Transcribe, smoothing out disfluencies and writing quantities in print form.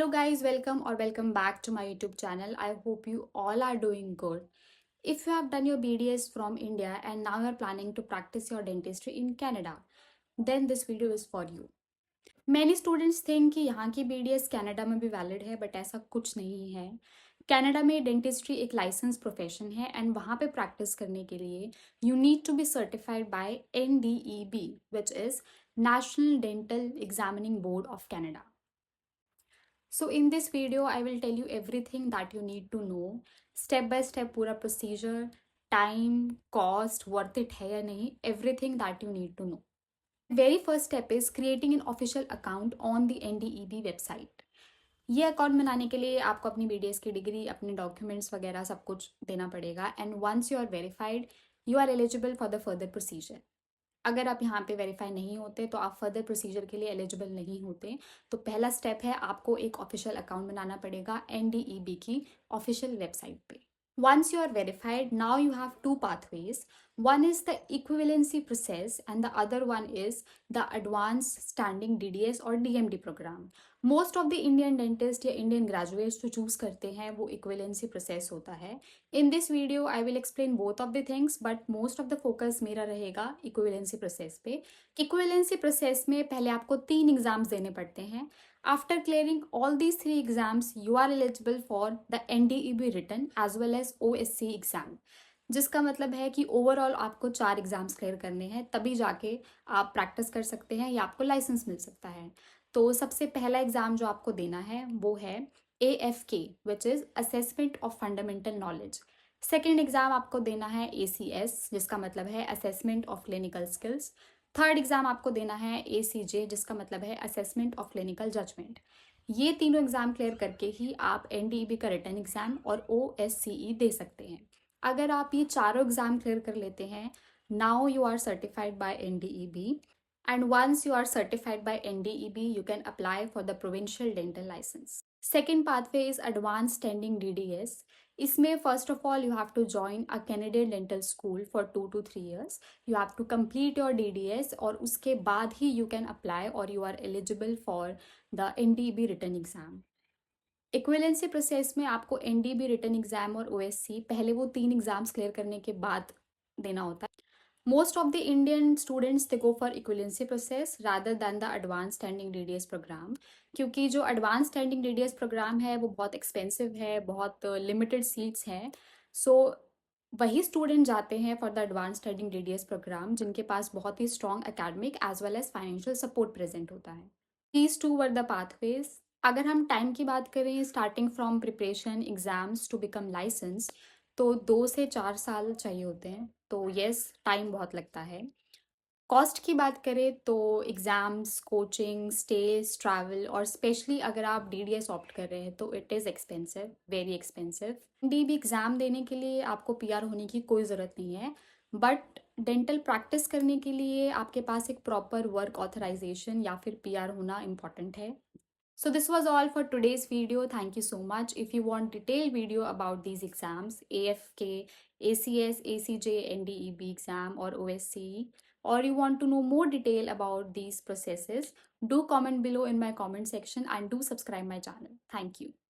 Hello guys, welcome or welcome back to my YouTube channel. I hope you all are doing good. If you have done your BDS from India and now you are planning to practice your dentistry in Canada, then this video is for you. Many students think कि यहाँ की BDS Canada में भी valid है, but ऐसा कुछ नहीं है. कनाडा में डेंटिस्ट्री एक लाइसेंस प्रोफेशन है एंड वहाँ पे प्रैक्टिस करने के लिए you need to be certified by NDEB, which is national dental examining board of Canada. So in this video, I will tell you everything that you need to know, step by step पूरा procedure, time, cost, worth it है या नहीं, everything that you need to know. Very first step is creating an official account on the NDEB website. ये account बनाने के लिए आपको अपनी BDS की डिग्री, अपने डॉक्यूमेंट्स वगैरह सब कुछ देना पड़ेगा and once you are verified you are eligible for the further procedure. अगर आप यहाँ पे वेरीफाई नहीं होते तो आप फर्दर प्रोसीजर के लिए एलिजिबल नहीं होते. तो पहला स्टेप है आपको एक ऑफिशियल अकाउंट बनाना पड़ेगा NDEB की ऑफिशियल वेबसाइट पे. Once you are verified, now you have two pathways. One is the equivalency process and the other one is the advanced standing DDS or DMD program. Most of the Indian dentist या Indian graduates जो choose करते हैं वो equivalency process होता है. In this video I will explain both of the things, but most of the focus मेरा रहेगा equivalency process पे. इक्विवेलेंसी प्रोसेस में पहले आपको 3 एग्जाम्स देने पड़ते हैं. After clearing all these 3 exams you are eligible for the NDEB written as well as OSC exam, जिसका मतलब है कि ओवरऑल आपको 4 एग्जाम्स क्लियर करने हैं, तभी जाके आप प्रैक्टिस कर सकते हैं या आपको लाइसेंस मिल सकता है. तो सबसे पहला एग्जाम जो आपको देना है वो है AFK, which is assessment of fundamental knowledge. Second exam आपको देना है ACS, जिसका मतलब है assessment of clinical skills. Third exam आपको देना है ACJ, जिसका मतलब है असेसमेंट ऑफ क्लिनिकल जजमेंट. ये तीनों एग्जाम क्लियर करके ही आप NDEB का रिटन एग्जाम और OSCE दे सकते हैं. अगर आप ये चारों एग्जाम क्लियर कर लेते हैं, now you are certified by NDEB. And once you are certified by NDEB, you can apply for the provincial dental license. Second pathway is advanced standing DDS. इसमें first of all you have to join a Canadian dental school for 2 to 3 years. You have to complete your DDS और उसके बाद ही you can apply or you are eligible for the NDEB written exam. Equivalency process में आपको NDEB written exam और OSC पहले वो 3 exams clear करने के बाद देना होता है. Most of the Indian students they go for equivalency process rather than the advanced standing DDS program, क्योंकि जो advanced standing DDS program है वो बहुत expensive है, बहुत limited seats हैं. So वही स्टूडेंट जाते हैं for the advance studying DDS programme जिनके पास बहुत ही strong academic as well as financial support present होता है. These two were the pathways. अगर हम टाइम की बात करें starting from preparation exams to become licence, तो 2 से 4 साल चाहिए होते हैं. तो येस, टाइम बहुत लगता है. कॉस्ट की बात करें तो एग्ज़ाम्स, कोचिंग, स्टेज, ट्रैवल और स्पेशली अगर आप DDS ऑप्ट कर रहे हैं तो it is expensive, very expensive. NDEB exam देने के लिए आपको PR होने की कोई ज़रूरत नहीं है, बट डेंटल प्रैक्टिस करने के लिए आपके पास एक प्रॉपर वर्क ऑथराइजेशन या फिर PR होना इम्पॉर्टेंट है. So this was all for today's video. Thank you so much. If you want detailed video about these exams, AFK, ACS, ACJ, NDEB exam or OSCE, or you want to know more detail about these processes, do comment below in my comment section and do subscribe my channel. Thank you.